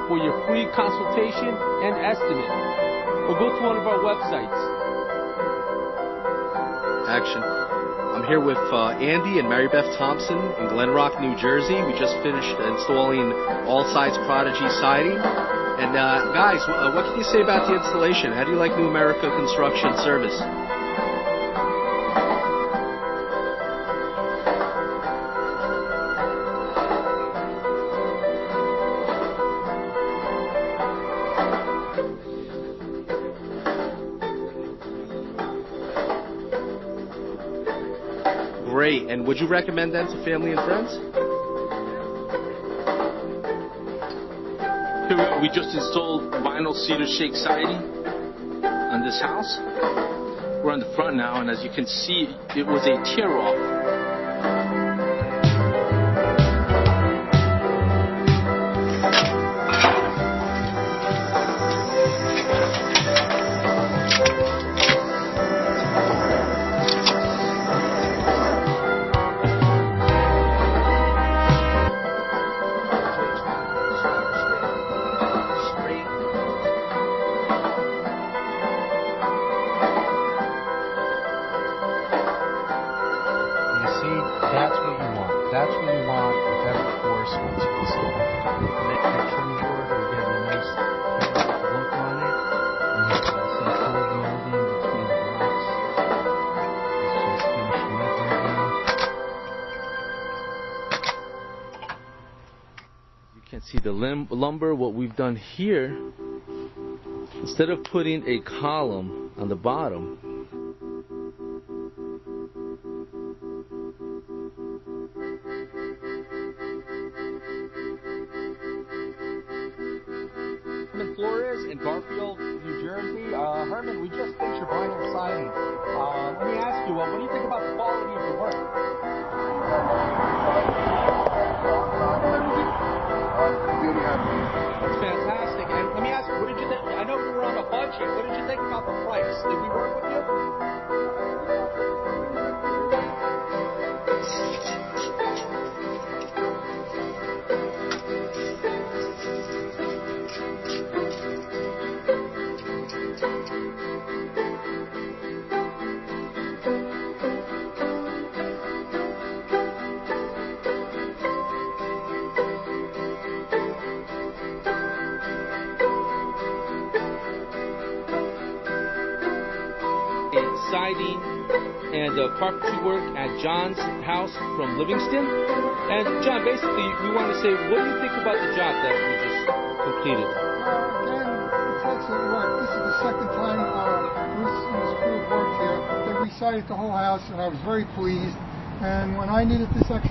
for your free consultation and estimate. Or go to one of our websites. Action. I'm here with Andy and Mary Beth Thompson in Glen Rock, New Jersey. We just finished installing All Sides Prodigy siding. And guys, what can you say about the installation? How do you like New America Construction Service? Great. And would you recommend them to family and friends? Here we just installed vinyl cedar shake siding on this house. We're on the front now, and as you can see, it was a tear-off. That's what you want. That's what you want with every course once you install it. Make your trim board and get a nice look on it. And you have some cold molding between the blocks. It's just finishing up right now. You can see the lumber. What we've done here, instead of putting a column on the bottom, Flores in Garfield, New Jersey. Herman, we just finished your vinyl siding. Let me ask you, what do you think about the quality of your work? That's fantastic. And let me ask you, what did you think? I know we were on a budget. What did you think about the price? Did we work with you? siding and carpentry work at John's house from Livingston. And John, basically, we want to say, what do you think about the job that we just completed? Again, it's excellent work. This is the second time Bruce and his crew have worked here. They resided the whole house, and I was very pleased. And when I needed this extra